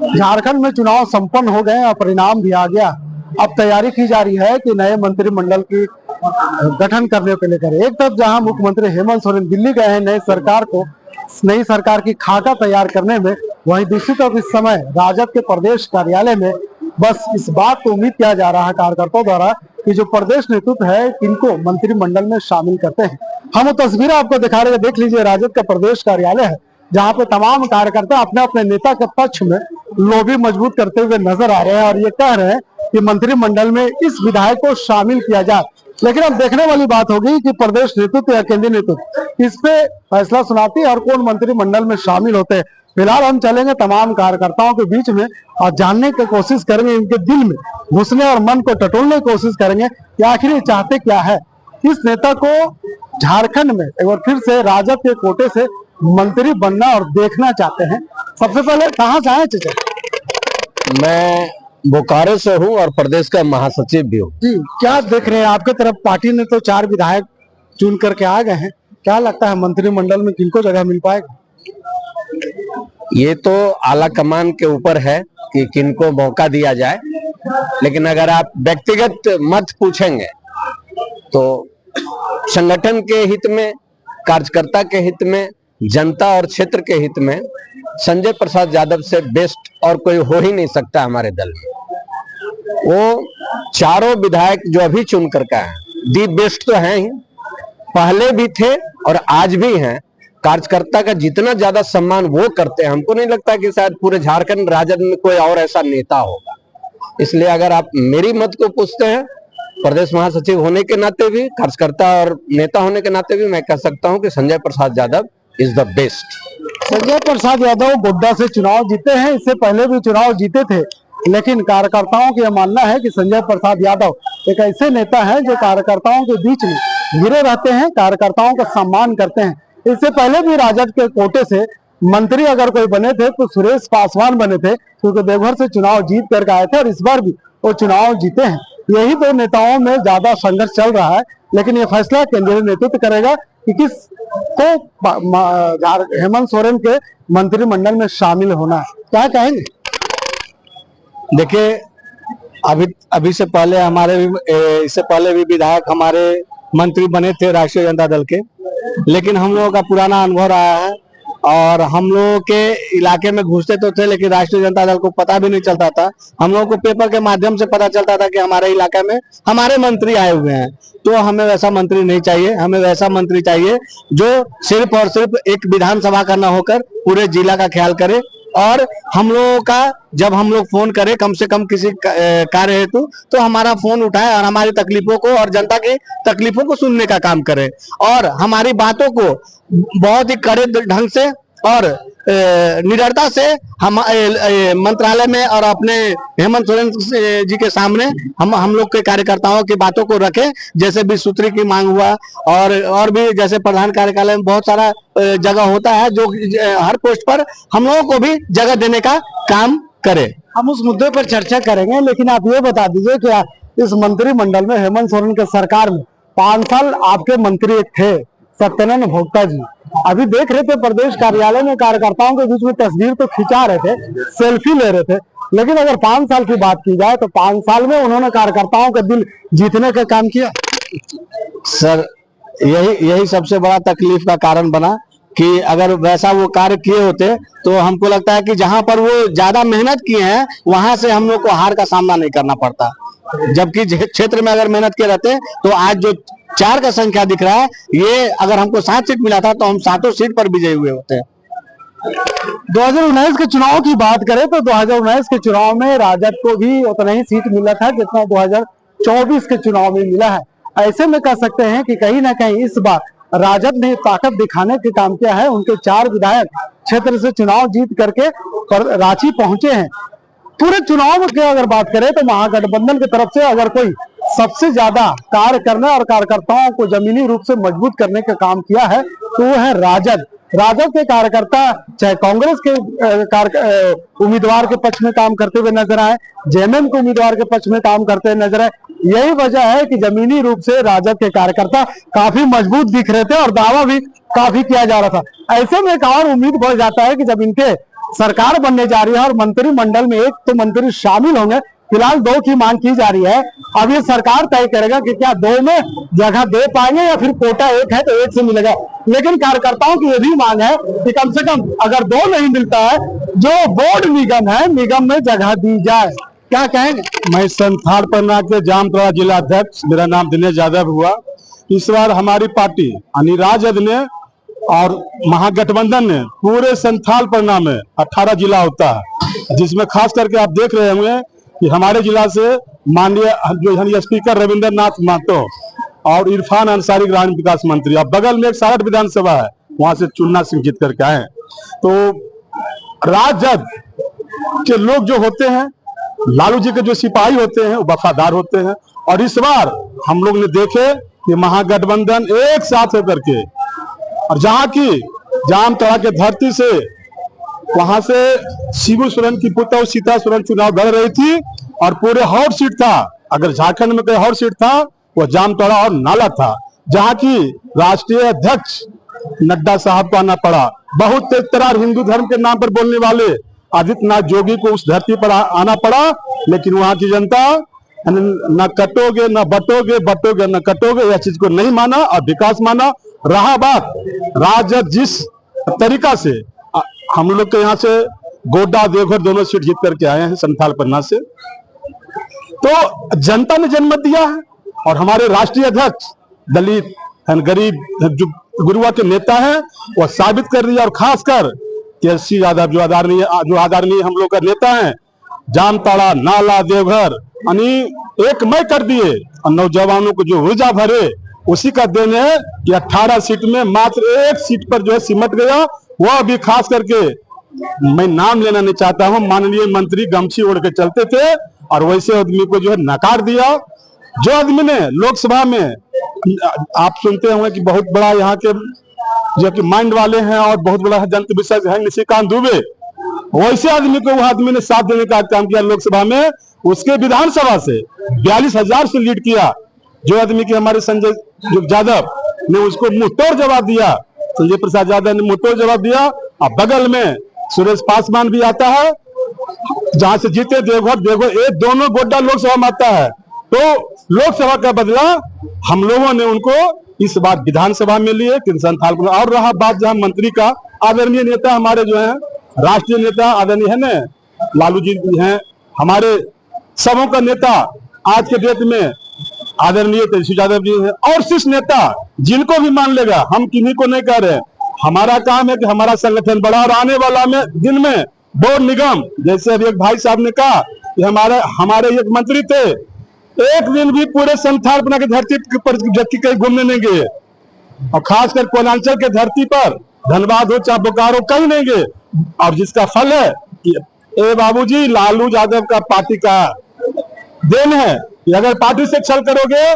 झारखंड में चुनाव संपन्न हो गए और परिणाम भी आ गया। अब तैयारी की जा रही है कि नए मंत्रिमंडल की गठन करने को लेकर। एक तरफ जहां मुख्यमंत्री हेमंत सोरेन दिल्ली गए हैं नई सरकार की खाका तैयार करने में, वहीं दूसरी तरफ इस समय राजद के प्रदेश कार्यालय में बस इस बात को उम्मीद किया जा रहा है कार्यकर्ताओं द्वारा कि जो प्रदेश नेतृत्व है इनको मंत्रिमंडल में शामिल करते हैं। हम वो तस्वीरें आपको दिखा रहे हैं, देख लीजिए राजद का प्रदेश कार्यालय है जहां पे तमाम कार्यकर्ता अपने अपने नेता के पक्ष में लॉबी मजबूत करते हुए नजर आ रहे हैं और ये कह रहे हैं कि मंत्रिमंडल में इस विधायक को शामिल किया जाए। लेकिन अब देखने वाली बात होगी कि प्रदेश नेतृत्व या केंद्रीय नेतृत्व इस पे फैसला सुनाती है और कौन मंत्रिमंडल में शामिल होते हैं। फिलहाल हम चलेंगे तमाम कार्यकर्ताओं के बीच में और जानने की कोशिश करेंगे, इनके दिल में घुसने और मन को टटोलने की कोशिश करेंगे कि आखिर ये चाहते क्या है। इस नेता को झारखंड में एक बार फिर से राजद के कोटे से मंत्री बनना और देखना चाहते हैं। सबसे पहले कहाँ से आए चाचा? मैं बोकारो से हूँ और प्रदेश का महासचिव भी हूँ। जी, क्या देख रहे हैं आपके तरफ? पार्टी ने तो 4 विधायक चुन करके आ गए हैं, क्या लगता है मंत्रिमंडल में किनको जगह मिल पाएगा? ये तो आला कमान के ऊपर है कि किनको मौका दिया जाए, लेकिन अगर आप व्यक्तिगत मत पूछेंगे तो संगठन के हित में, कार्यकर्ता के हित में, जनता और क्षेत्र के हित में संजय प्रसाद यादव से बेस्ट और कोई हो ही नहीं सकता हमारे दल में। वो चारों विधायक जो अभी चुन कर का है दी बेस्ट तो हैं ही, पहले भी थे और आज भी हैं। कार्यकर्ता का जितना ज्यादा सम्मान वो करते हैं, हमको नहीं लगता कि शायद पूरे झारखंड राजद में कोई और ऐसा नेता होगा। इसलिए अगर आप मेरी मत को पूछते हैं, प्रदेश महासचिव होने के नाते भी, कार्यकर्ता और नेता होने के नाते भी मैं कह सकता हूं कि Sanjay Prasad Yadav is the best. Sanjay Prasad Yadav Godda से चुनाव जीते हैं, इससे पहले भी चुनाव जीते थे, लेकिन कार्यकर्ताओं का यह मानना है कि संजय प्रसाद यादव एक ऐसे नेता हैं जो कार्यकर्ताओं के बीच में घिरे रहते हैं, कार्यकर्ताओं का सम्मान करते हैं। इससे पहले भी राजद के कोटे से मंत्री अगर कोई बने थे तो सुरेश पासवान बने थे, क्योंकि देवघर से चुनाव जीत कर आए थे और इस बार भी वो चुनाव जीते हैं। यही 2 नेताओं में ज्यादा संघर्ष चल रहा है, लेकिन ये फैसला केंद्रीय नेतृत्व करेगा कि किस को हेमंत सोरेन के मंत्रिमंडल में शामिल होना है। क्या कहेंगे? देखिए, अभी से पहले इससे पहले भी विधायक हमारे मंत्री बने थे राष्ट्रीय जनता दल के, लेकिन हम लोगों का पुराना अनुभव रहा है और हम लोगों के इलाके में घुसते तो थे, लेकिन राष्ट्रीय जनता दल को पता भी नहीं चलता था। हम लोगों को पेपर के माध्यम से पता चलता था कि हमारे इलाके में हमारे मंत्री आए हुए हैं। तो हमें वैसा मंत्री नहीं चाहिए, हमें वैसा मंत्री चाहिए जो सिर्फ और सिर्फ एक विधानसभा का न होकर पूरे जिला का ख्याल करे और हम लोगों का जब हम लोग फोन करें कम से कम किसी कार्य हेतु तो हमारा फोन उठाए और हमारी तकलीफों को और जनता की तकलीफों को सुनने का काम करे और हमारी बातों को बहुत ही कड़े ढंग से और निडरता से हम मंत्रालय में और अपने हेमंत सोरेन जी के सामने हम लोग के कार्यकर्ताओं की बातों को रखें। जैसे 20 सूत्री की मांग हुआ और भी जैसे प्रधान कार्यालय में बहुत सारा जगह होता है जो हर पोस्ट पर हम लोगों को भी जगह देने का काम करे। हम उस मुद्दे पर चर्चा करेंगे, लेकिन आप ये बता दीजिए कि इस मंत्रिमंडल में हेमंत सोरेन के सरकार में 5 साल आपके मंत्री थे सत्यानंद भोक्ता जी, अभी देख रहे थे प्रदेश कार्यालय में कार्यकर्ताओं के बीच में तस्वीर तो खिंचा रहे थे, सेल्फी ले रहे थे, लेकिन अगर 5 साल की बात की जाए तो 5 साल में उन्होंने कार्यकर्ताओं का दिल जीतने का काम किया। सर, यही सबसे बड़ा तकलीफ का कारण बना कि अगर वैसा वो कार्य किए होते तो हमको लगता है कि जहां पर वो ज्यादा मेहनत किए हैं वहां से हम लोग को हार का सामना नहीं करना पड़ता। जबकि क्षेत्र में अगर मेहनत किए रहते तो आज जो 4 का संख्या दिख रहा है, ये अगर हमको 7 सीट मिला था तो हम 7 सीट पर विजयी हुए होते हैं। 2019 के चुनाव की बात करें तो 2019 के चुनाव में राजद को भी उतना ही सीट मिला था जितना 2024 के चुनाव में मिला है। ऐसे में कह सकते हैं कि कहीं ना कहीं इस बार राजद ने ताकत दिखाने के काम किया है। उनके 4 विधायक क्षेत्र से चुनाव जीत करके रांची पहुंचे हैं। पूरे चुनाव की अगर बात करें तो महागठबंधन की तरफ से अगर कोई सबसे ज्यादा कार्य करने और कार्यकर्ताओं को जमीनी रूप से मजबूत करने का काम किया है तो वो है राजद। राजद के कार्यकर्ता चाहे कांग्रेस के उम्मीदवार के पक्ष में काम करते हुए नजर आए, जेएमएम के उम्मीदवार के पक्ष में काम करते हुए नजर आए। यही वजह है कि जमीनी रूप से राजद के कार्यकर्ता काफी मजबूत दिख रहे थे और दावा भी काफी किया जा रहा था। ऐसे में एक और उम्मीद बढ़ जाता है कि जब इनके सरकार बनने जा रही है और मंत्रिमंडल में एक तो मंत्री शामिल होंगे। फिलहाल 2 की मांग की जा रही है। अब ये सरकार तय करेगा कि क्या 2 में जगह दे पाएंगे या फिर कोटा 1 है तो 1 से मिलेगा। लेकिन कार्यकर्ताओं की ये भी मांग है कि कम से कम अगर 2 नहीं मिलता है, जो बोर्ड निगम है, निगम में जगह दी जाए। क्या कहेंगे? मैं संथाल परगना के जामताड़ा जिला अध्यक्ष, मेरा नाम दिनेश यादव हुआ। इस बार हमारी पार्टी यानी राजद ने और महागठबंधन ने पूरे संथाल परगना में 18 जिला होता है, जिसमें खास करके आप देख रहे होंगे कि हमारे जिला से माननीय जो स्पीकर रविंद्र नाथ महतो और इरफान अंसारी ग्रामीण विकास मंत्री, अब बगल में एक सारठ विधानसभा है, वहां से चुन्ना सिंह जीत करके आए। तो राजद के लोग जो होते हैं, लालू जी के जो सिपाही होते हैं, वो वफादार होते हैं। और इस बार हम लोग ने देखे कि महागठबंधन एक साथ होकर के, और जहां की जामताड़ा के धरती से, वहां से शिबू सोरेन की पुत्र सीता सोरेन चुनाव लड़ रही थी और पूरे हॉट सीट था। अगर झारखंड में कोई हॉट सीट था वो जामताड़ा और नाला था, जहां की राष्ट्रीय अध्यक्ष नड्डा साहब को आना पड़ा। बहुत तेज तरार हिंदू धर्म के नाम पर बोलने वाले आदित्यनाथ जोगी को उस धरती पर आना पड़ा, लेकिन वहां की जनता न कटोगे न बटोगे, बटोगे न कटोगे, यह चीज को नहीं माना और विकास माना। रहा बात राजद जिस तरीका से हम लोग के यहाँ से गोड्डा देवघर दोनों सीट जीत करके आए हैं संथाल परगना से, तो जनता ने जन्मत दिया है। और हमारे राष्ट्रीय अध्यक्ष दलित गरीब जो गुरुआ के नेता हैं, वो साबित कर दिया। और खासकर तेजस्वी यादव जो आदरणीय हम लोग का नेता है, जामताड़ा नाला देवघर यानी एक मय कर दिए और नौजवानों को जो ऊर्जा भरे, उसी का देन है कि 18 सीट में मात्र 1 सीट पर जो है सिमट गया। वह भी खास करके मैं नाम लेना नहीं चाहता हूं, माननीय मंत्री गमछी ओढ़ के चलते थे और वैसे आदमी को जो है नकार दिया। जो आदमी ने लोकसभा में, आप सुनते होंगे कि बहुत बड़ा यहाँ के जो कि माइंड वाले हैं और बहुत बड़ा जनता विशेष है निशिकांत दुबे, वैसे आदमी को वह आदमी ने साथ देने का काम किया लोकसभा में। उसके विधानसभा से 42,000 से लीड किया। जो आदमी की हमारे संजय यादव ने उसको मुंहतोड़ जवाब दिया, संजय प्रसाद यादव ने मुंहतोड़ जवाब दिया। और बगल में सुरेश पासवान भी आता है, जहां से जीते देवघर एक दोनों गोड्डा लोकसभा में आता है। तो लोकसभा का बदला हम लोगों ने उनको इस बार विधानसभा में लिए संथाल। और रहा बात जहां मंत्री का, आदरणीय नेता हमारे जो है राष्ट्रीय नेता आदरणीय है न लालू जी हैं, हमारे सबों का नेता आज के डेट में आदरणीय तेजस्वी यादव जी हैं। और शीर्ष नेता जिनको भी मान लेगा, हम किन्हीं को नहीं कह रहे। हमारा काम है कि हमारा संगठन बढ़ा और आने वाला में दिन में बोर्ड निगम, जैसे अभी एक भाई साहब ने कहा कि हमारे एक मंत्री थे, एक दिन भी पूरे संथाल परगना की धरती पर जबकि कहीं घूमने नहीं गए, और खासकर कोयलांचल के धरती पर धनबाद हो चाहे बोकारो कहीं नहीं गए। और जिसका फल है कि ए बाबूजी लालू यादव का पार्टी का देन है कि अगर पार्टी से छल करोगे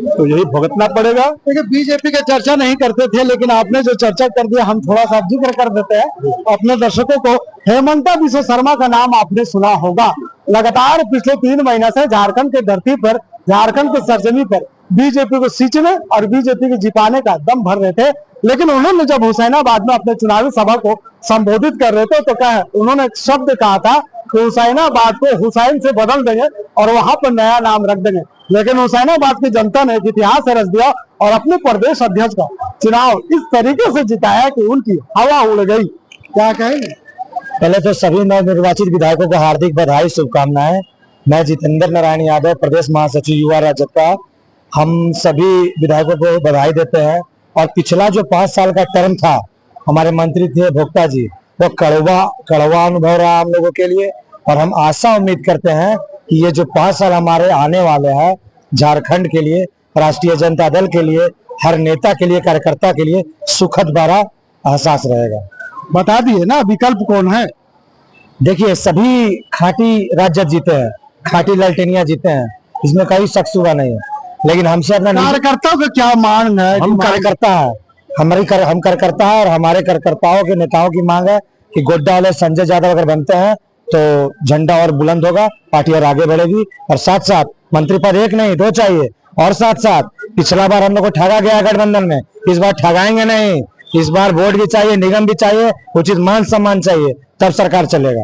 तो यही भुगतना पड़ेगा। देखिए, बीजेपी की चर्चा नहीं करते थे, लेकिन आपने जो चर्चा कर दिया, हम थोड़ा सा जिक्र कर देते हैं अपने दर्शकों को। हेमंता बिस्वा शर्मा का नाम आपने सुना होगा। लगातार पिछले 3 महीने से झारखंड के धरती पर, झारखंड के सरजमी पर बीजेपी को सींचने और बीजेपी को जिताने का दम भर रहे थे। लेकिन उन्होंने जब हुसैनाबाद में अपने चुनावी सभा को संबोधित कर रहे थे तो उन्होंने एक शब्द कहा था कि हुसैनाबाद को हुसैन से बदल देंगे और वहां पर नया नाम रख देंगे। लेकिन हुसैनाबाद की जनता ने इतिहास रच दिया और अपने प्रदेश अध्यक्ष का चुनाव इस तरीके से जिताया कि उनकी हवा उड़ गई। क्या कहेंगे? पहले तो सभी नवनिर्वाचित विधायकों को हार्दिक बधाई, शुभकामनाएं। मैं जितेंद्र नारायण यादव, प्रदेश महासचिव युवा राजद का, हम सभी विधायकों को बधाई देते हैं। और पिछला जो 5 साल का टर्म था, हमारे मंत्री थे भोक्ता जी, वो कड़वा अनुभव रहा हम लोगों के लिए। और हम आशा उम्मीद करते हैं कि ये जो 5 साल हमारे आने वाले हैं, झारखंड के लिए, राष्ट्रीय जनता दल के लिए, हर नेता के लिए, कार्यकर्ता के लिए सुखद भरा एहसास रहेगा। बता दिए ना विकल्प कौन है? देखिए, सभी खाटी राजद जीते हैं, खाटी ललटेनिया जीते हैं, इसमें कोई शक शुबा नहीं है। लेकिन हमसे अपना कार्यकर्ताओं का क्या मांग है? हम कार्यकर्ता है, हम कार्यकर्ता है और हमारे कार्यकर्ताओं के नेताओं की मांग है कि गोड्डा वाले संजय यादव अगर बनते हैं तो झंडा और बुलंद होगा, पार्टी और आगे बढ़ेगी। और साथ साथ मंत्री पद 1 नहीं 2 चाहिए। और साथ साथ पिछला बार हम लोग को ठगा गया गठबंधन में, इस बार ठगाएंगे नहीं। इस बार बोर्ड भी चाहिए, निगम भी चाहिए, उचित मान सम्मान चाहिए, तब सरकार चलेगा।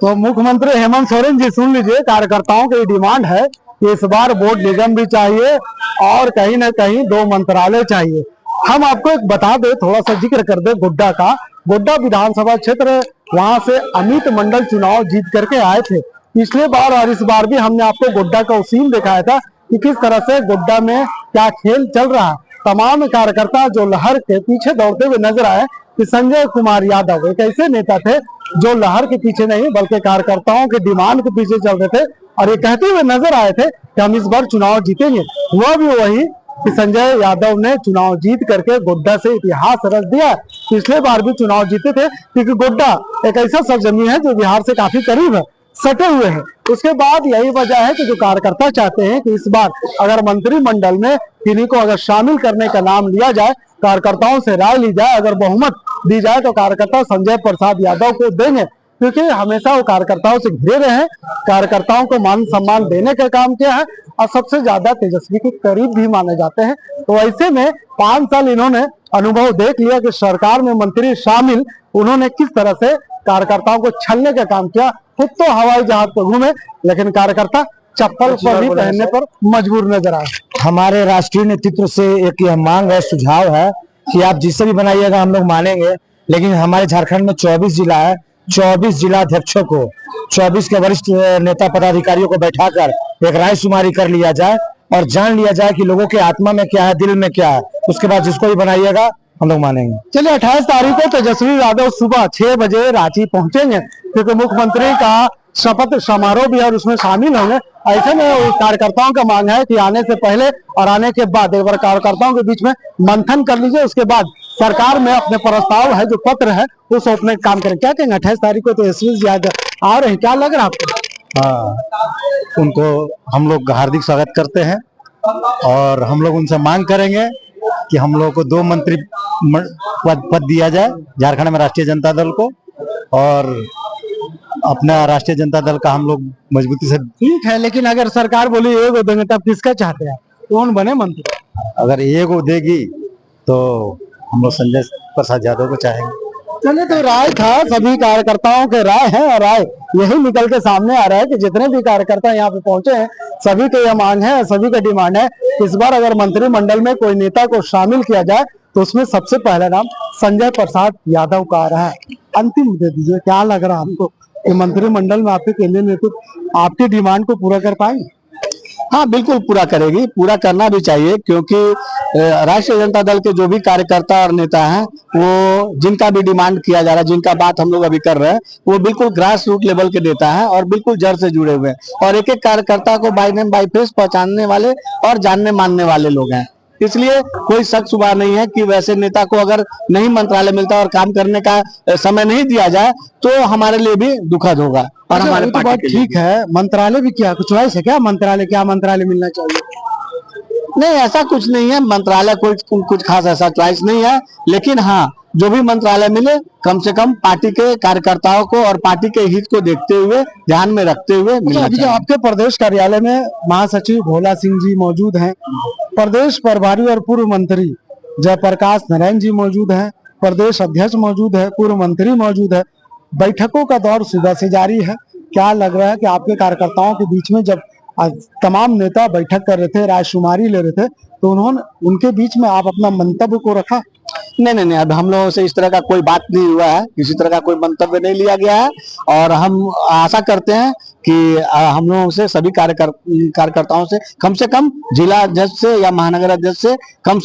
तो मुख्यमंत्री हेमंत सोरेन जी सुन लीजिए, कार्यकर्ताओं की डिमांड है कि इस बार बोर्ड निगम भी चाहिए और कहीं ना कहीं 2 मंत्रालय चाहिए। हम आपको एक बता दे, थोड़ा सा जिक्र कर दे गोड्डा का। गोड्डा विधानसभा क्षेत्र, वहां से अमित मंडल चुनाव जीत करके आए थे पिछले बार, और इस बार भी हमने आपको गोड्डा का सीन दिखाया था कि किस तरह से गोड्डा में क्या खेल चल रहा है। तमाम कार्यकर्ता जो लहर के पीछे दौड़ते हुए नजर आए कि संजय कुमार यादव एक ऐसे नेता थे जो लहर के पीछे नहीं बल्कि कार्यकर्ताओं के डिमांड के पीछे चल रहे थे, और ये कहते हुए नजर आए थे कि हम इस बार चुनाव जीतेंगे। हुआ भी वही कि संजय यादव ने चुनाव जीत करके गोड्डा से इतिहास रच दिया। पिछले बार भी चुनाव जीते थे, क्योंकि गोड्डा एक ऐसा सरजमीन है जो बिहार से काफी करीब है, सटे हुए हैं। उसके बाद यही वजह है कि जो कार्यकर्ता चाहते हैं कि इस बार अगर मंत्रिमंडल में किन्हीं को अगर शामिल करने का नाम लिया जाए, कार्यकर्ताओं से राय ली जाए, अगर बहुमत दी जाए तो कार्यकर्ता संजय प्रसाद यादव को देंगे, क्योंकि हमेशा वो कार्यकर्ताओं से घिरे रहे हैं, कार्यकर्ताओं को मान सम्मान देने का काम किया है और सबसे ज्यादा तेजस्वी के करीब भी माने जाते हैं। तो ऐसे में 5 साल इन्होंने अनुभव देख लिया कि सरकार में मंत्री शामिल उन्होंने किस तरह से कार्यकर्ताओं को छलने का काम किया। खुद तो हवाई जहाज पर घूमे, लेकिन कार्यकर्ता चप्पल पर भी पहनने पर मजबूर नजर आए। हमारे राष्ट्रीय नेतृत्व से एक यह मांग है, सुझाव है कि आप जिससे भी बनाइएगा हम लोग मानेंगे, लेकिन हमारे झारखंड में 24 जिला है, 24 जिला अध्यक्षों को 24 के वरिष्ठ नेता पदाधिकारियों को बैठाकर एक रायशुमारी कर लिया जाए और जान लिया जाए कि लोगों के आत्मा में क्या है, दिल में क्या है। उसके बाद जिसको भी बनाइएगा हम लोग मानेंगे। चलिए 28 तारीख को तेजस्वी यादव सुबह 6 बजे रांची पहुंचेंगे, क्योंकि मुख्यमंत्री का शपथ समारोह भी है और उसमें शामिल होंगे। ऐसे में कार्यकर्ताओं का मांग है कि आने से पहले और आने के बाद एक बार कार्यकर्ताओं के बीच में मंथन कर लीजिए, उसके बाद सरकार में अपने प्रस्ताव है जो पत्र है वो सौंपने का काम करें। क्या कहेंगे, 28 तारीख को तेजस्वी यादव आ रहे हैं, क्या लग रहा है आपको? हाँ, उनको हम लोग हार्दिक स्वागत करते हैं और हम लोग उनसे मांग करेंगे कि हम लोग को 2 मंत्री पद दिया जाए झारखंड में राष्ट्रीय जनता दल को, और अपना राष्ट्रीय जनता दल का हम लोग मजबूती से। ठीक है, लेकिन अगर सरकार बोली एगो देंगे तब किसका चाहते हैं, कौन बने मंत्री? अगर एगो देगी तो हम लोग संजय प्रसाद यादव को चाहेंगे। चलिए, तो राय था, सभी कार्यकर्ताओं के राय है और राय यही निकल के सामने आ रहा है कि जितने भी कार्यकर्ता यहाँ पे पहुंचे हैं सभी की यह मांग है, सभी का डिमांड है इस बार अगर मंत्रिमंडल में कोई नेता को शामिल किया जाए तो उसमें सबसे पहला नाम संजय प्रसाद यादव का आ रहा है। अंतिम दे दीजिए, क्या लग रहा है आपको कि मंत्रिमंडल में आपके केंद्रीय नेतृत्व आपकी डिमांड को पूरा कर पाएंगे? हाँ, बिल्कुल पूरा करेगी, पूरा करना भी चाहिए, क्योंकि राष्ट्रीय जनता दल के जो भी कार्यकर्ता और नेता हैं वो जिनका भी डिमांड किया जा रहा है, जिनका बात हम लोग अभी कर रहे हैं, वो बिल्कुल ग्रास रूट लेवल के नेता हैं और बिल्कुल जड़ से जुड़े हुए हैं और एक एक कार्यकर्ता को बाय नेम बाय फेस पहचानने वाले और जानने मानने वाले लोग हैं। इसलिए कोई शक शुबा नहीं है कि वैसे नेता को अगर नहीं मंत्रालय मिलता और काम करने का समय नहीं दिया जाए तो हमारे लिए भी दुखद होगा और हमारे तो बात ठीक है, मंत्रालय भी क्या कुछ चॉइस है क्या? क्या मंत्रालय मिलना चाहिए? नहीं, ऐसा कुछ नहीं है, मंत्रालय कुछ खास ऐसा चॉइस नहीं है, लेकिन हाँ जो भी मंत्रालय मिले कम से कम पार्टी के कार्यकर्ताओं को और पार्टी के हित को देखते हुए, ध्यान में रखते हुए मिलना चाहिए। आपके प्रदेश कार्यालय में महासचिव भोला सिंह जी मौजूद हैं, प्रदेश प्रभारी और पूर्व मंत्री जयप्रकाश नारायण जी मौजूद हैं, प्रदेश अध्यक्ष मौजूद है, पूर्व मंत्री मौजूद है। बैठकों का दौर सुबह से जारी है। क्या लग रहा है कि आपके कार्यकर्ताओं के बीच में जब तमाम नेता बैठक कर रहे थे, रायशुमारी ले रहे थे, तो उनके बीच में आप अपना मंतव्य को रखा? नहीं, अब हम लोगों से इस तरह का कोई बात नहीं हुआ है, किसी तरह का कोई मंतव्य नहीं लिया गया है और हम आशा करते हैं कि हम लोगों से सभी कार्यकर्ताओं से कम जिला अध्यक्ष से या महानगर अध्यक्ष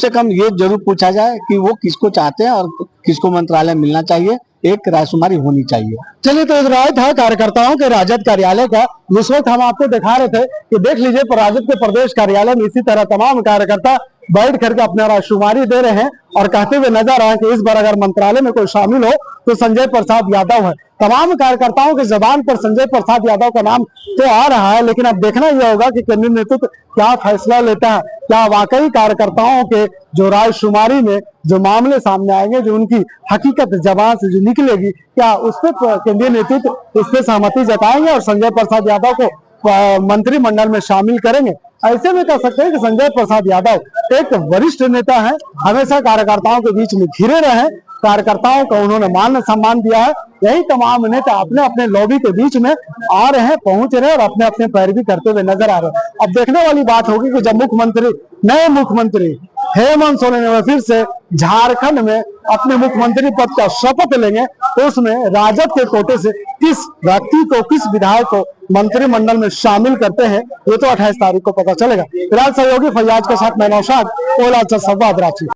से कम ये जरूर पूछा जाए कि वो किसको चाहते हैं और किसको मंत्रालय मिलना चाहिए, एक रायशुमारी होनी चाहिए। चलिए, तो एक राय था कार्यकर्ताओं के राजद कार्यालय का। इस वक्त हम आपको दिखा रहे थे कि देख लीजिए राजद के प्रदेश कार्यालय में इसी तरह तमाम कार्यकर्ता बैठ करके अपना रायशुमारी दे रहे हैं और कहते हुए नजर आए कि इस बार अगर मंत्रालय में कोई शामिल हो तो संजय प्रसाद यादव है। तमाम कार्यकर्ताओं के जबान पर संजय प्रसाद यादव का नाम तो आ रहा है, लेकिन अब देखना यह होगा कि केंद्रीय नेतृत्व क्या फैसला लेता है। क्या वाकई कार्यकर्ताओं के जो रायशुमारी में जो मामले सामने आएंगे, जो उनकी हकीकत जबान से जो निकलेगी, क्या उस पर केंद्रीय नेतृत्व इस पर सहमति जताएंगे और संजय प्रसाद यादव को मंत्रिमंडल में शामिल करेंगे? ऐसे में कह सकते हैं कि संजय प्रसाद यादव एक वरिष्ठ नेता है, हमेशा कार्यकर्ताओं के बीच में घिरे रहे, कार्यकर्ताओं को उन्होंने मान सम्मान दिया है। यही तमाम नेता अपने अपने लॉबी के बीच में आ रहे हैं, पहुंच रहे हैं और अपने अपने पैरवी करते हुए नजर आ रहे हैं। अब देखने वाली बात होगी कि जब नए मुख्यमंत्री हेमंत सोरेन फिर से झारखंड में अपने मुख्यमंत्री पद का शपथ लेंगे तो उसमें राजद के कोटे से किस व्यक्ति को, किस विधायक को मंत्रिमंडल में शामिल करते हैं, ये तो 28 तारीख को पता चलेगा। फिलहाल सहयोगी फैयाज के साथ मैं नौशाद, संवाद रांची।